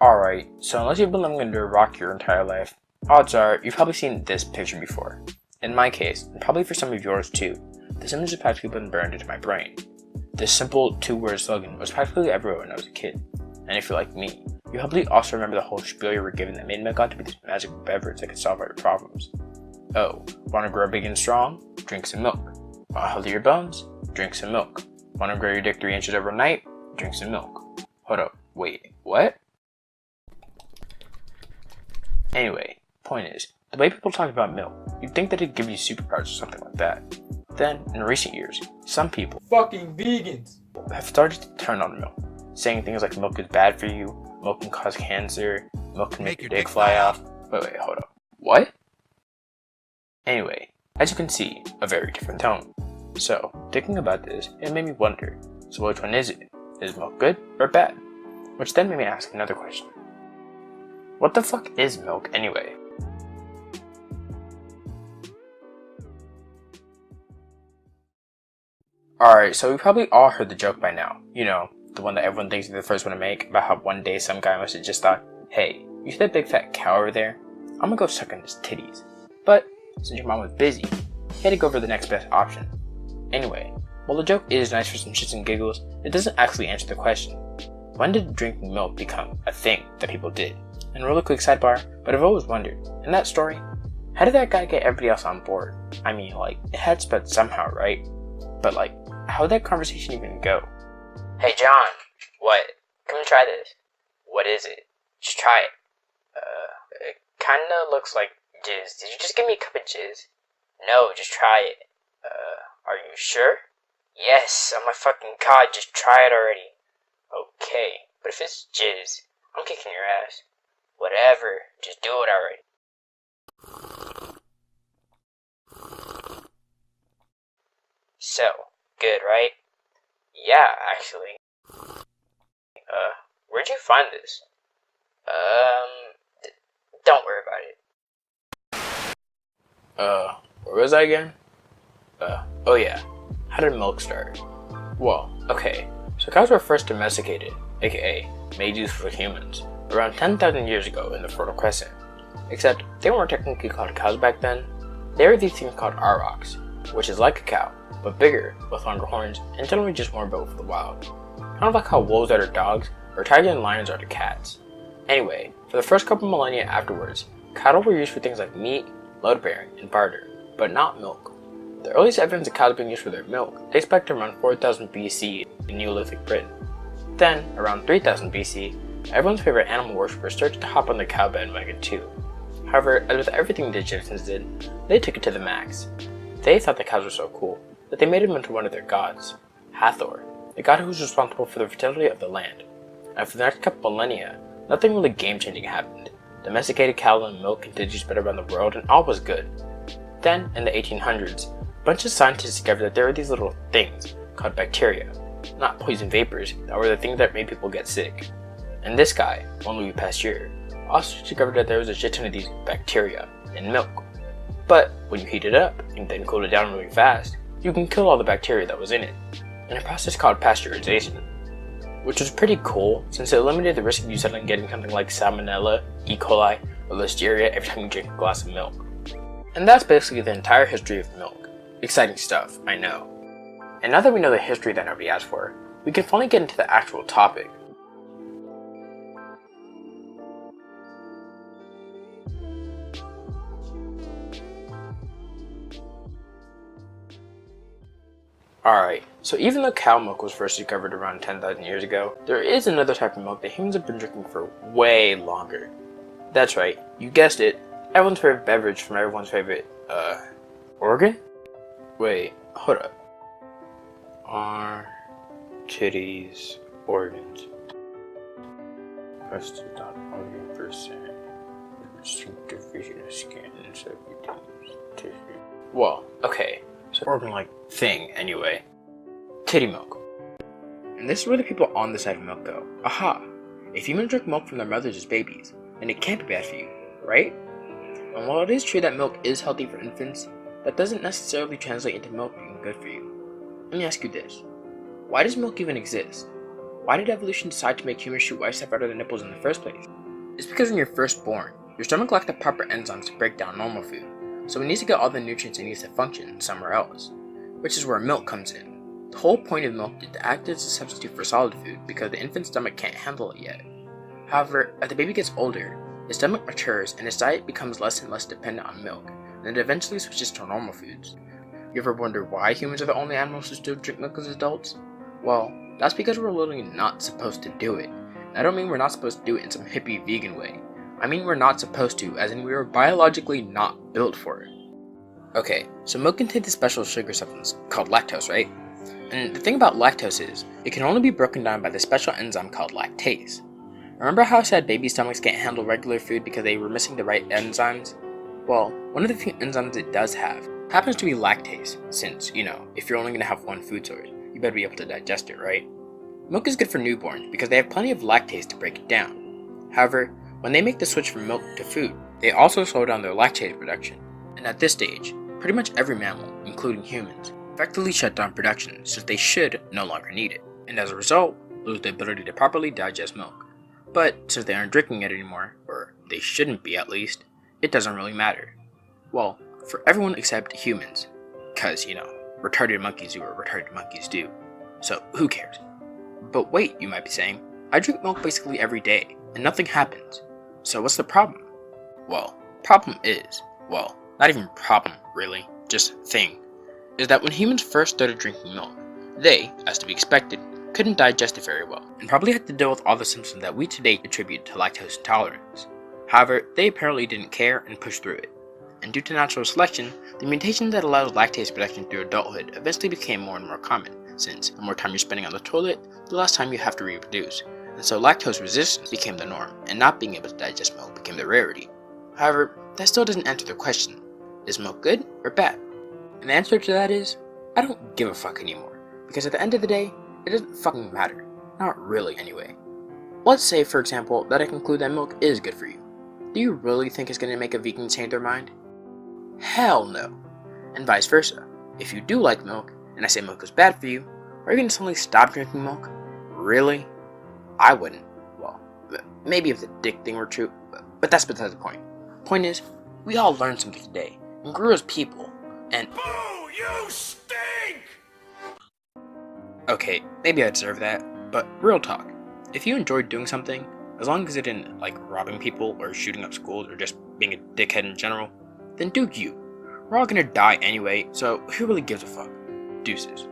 Alright, so unless you've been living under a rock your entire life, odds are you've probably seen this picture before. In my case, and probably for some of yours too, this image has practically been burned into my brain. This simple two-word slogan was practically everywhere when I was a kid, and if you're like me, you probably also remember the whole spiel you were given that made milk out to be this magical beverage that could solve all your problems. Oh, wanna grow big and strong? Drink some milk. Wanna healthy your bones? Drink some milk. Wanna grow your dick 3 inches overnight? Drink some milk. Hold up, wait, what? Anyway, point is, the way people talk about milk, you'd think that it'd give you superpowers or something like that. Then, in recent years, some people fucking vegans have started to turn on milk, saying things like milk is bad for you, milk can cause cancer, milk can make your dick fly off. Wait, hold up. What? Anyway, as you can see, a very different tone. So, thinking about this, it made me wonder, so which one is it? Is milk good or bad? Which then made me ask another question. What the fuck is milk anyway? Alright, so we probably all heard the joke by now. You know, the one that everyone thinks is the first one to make, about how one day some guy must have just thought, hey, you see that big fat cow over there? I'm gonna go suck on his titties. But, since your mom was busy, he had to go for the next best option. Anyway, while the joke is nice for some shits and giggles, it doesn't actually answer the question. When did drinking milk become a thing that people did? And really quick sidebar, but I've always wondered, in that story, how did that guy get everybody else on board? I mean, like, it had spread somehow, right? But like, how did that conversation even go? Hey John, what? Come and try this. What is it? Just try it. It kinda looks like jizz. Did you just give me a cup of jizz? No, just try it. Are you sure? Yes, oh my fucking god, just try it already. Okay, but if it's jizz, I'm kicking your ass. Whatever, just do it already. So, good, right? Yeah, actually. Where'd you find this? Don't worry about it. Where was I again? Oh yeah. How did milk start? Well, okay, so cows were first domesticated, aka made use for humans, around 10,000 years ago in the Fertile Crescent. Except, they weren't technically called cows back then. They were these things called aurochs, which is like a cow, but bigger, with longer horns, and generally just more built for the wild. Kind of like how wolves are to dogs, or tigers and lions are to cats. Anyway, for the first couple millennia afterwards, cattle were used for things like meat, load bearing, and barter, but not milk. The earliest evidence of cows being used for their milk dates back to around 4000 BC in Neolithic Britain. Then, around 3000 BC, everyone's favorite animal worshippers started to hop on the cow bandwagon too. However, as with everything the Egyptians did, they took it to the max. They thought the cows were so cool that they made them into one of their gods, Hathor, the god who was responsible for the fertility of the land. And for the next couple millennia, nothing really game-changing happened. Domesticated cattle and milk continued to spread around the world and all was good. Then, in the 1800s, a bunch of scientists discovered that there were these little things called bacteria, not poison vapors, that were the things that made people get sick. And this guy, one Louis Pasteur, also discovered that there was a shit ton of these bacteria in milk. But when you heat it up and then cool it down really fast, you can kill all the bacteria that was in it, in a process called pasteurization, which was pretty cool since it eliminated the risk of you suddenly getting something like Salmonella, E. coli, or Listeria every time you drink a glass of milk. And that's basically the entire history of milk. Exciting stuff, I know. And now that we know the history that nobody asked for, we can finally get into the actual topic. Alright, so even though cow milk was first discovered around 10,000 years ago, there is another type of milk that humans have been drinking for way longer. That's right, you guessed it, everyone's favorite beverage from everyone's favorite, organ? Wait, hold up. Titties, organs. Press the dot organ percent. Division of skin and subcutaneous tissue. Well, okay, so organ-like thing anyway. Titty milk. And this is where the people on the side of milk go. Aha! If humans drink milk from their mothers as babies, then it can't be bad for you, right? And while it is true that milk is healthy for infants, that doesn't necessarily translate into milk being good for you. Let me ask you this. Why does milk even exist? why did evolution decide to make humans shoot white stuff out of their nipples in the first place? It's because when you're first born, your stomach lacks the proper enzymes to break down normal food, so it needs to get all the nutrients it needs to function somewhere else, which is where milk comes in. The whole point of milk is to act as a substitute for solid food because the infant's stomach can't handle it yet. However, as the baby gets older, his stomach matures and his diet becomes less and less dependent on milk, and it eventually switches to normal foods. You ever wonder why humans are the only animals who still drink milk as adults? Well, that's because we're literally not supposed to do it. And I don't mean we're not supposed to do it in some hippie vegan way. I mean we're not supposed to, as in we were biologically not built for it. Okay, so milk contains a special sugar substance called lactose, right? And the thing about lactose is, it can only be broken down by the special enzyme called lactase. Remember how I said baby stomachs can't handle regular food because they were missing the right enzymes? Well, one of the few enzymes it does have happens to be lactase, since, if you're only going to have one food source, you better be able to digest it, right? Milk is good for newborns because they have plenty of lactase to break it down. However, when they make the switch from milk to food, they also slow down their lactase production. And at this stage, pretty much every mammal, including humans, effectively shut down production since they should no longer need it, and as a result, lose the ability to properly digest milk. But since they aren't drinking it anymore, or they shouldn't be at least, it doesn't really matter. Well, for everyone except humans, because, retarded monkeys do what retarded monkeys do. So who cares? But wait, you might be saying, I drink milk basically every day, and nothing happens. So what's the problem? Well, not even problem, really, just thing, is that when humans first started drinking milk, they, as to be expected, couldn't digest it very well, and probably had to deal with all the symptoms that we today attribute to lactose intolerance. However, they apparently didn't care and pushed through it. And due to natural selection, the mutation that allows lactase production through adulthood eventually became more and more common, since the more time you're spending on the toilet, the less time you have to reproduce. And so lactose resistance became the norm, and not being able to digest milk became the rarity. However, that still doesn't answer the question, is milk good or bad? And the answer to that is, I don't give a fuck anymore, because at the end of the day, it doesn't fucking matter. Not really anyway. Let's say, for example, that I conclude that milk is good for you. Do you really think it's going to make a vegan change their mind? Hell no. And vice versa. If you do like milk, and I say milk is bad for you, are you going to suddenly stop drinking milk? Really? I wouldn't. Well, maybe if the dick thing were true, but that's besides the point. Point is, we all learned something today, and grew as people, and Boo! You stink! Okay, maybe I deserve that, but real talk. If you enjoyed doing something, as long as it didn't like robbing people or shooting up schools or just being a dickhead in general, then do you. We're all gonna die anyway, so who really gives a fuck? Deuces.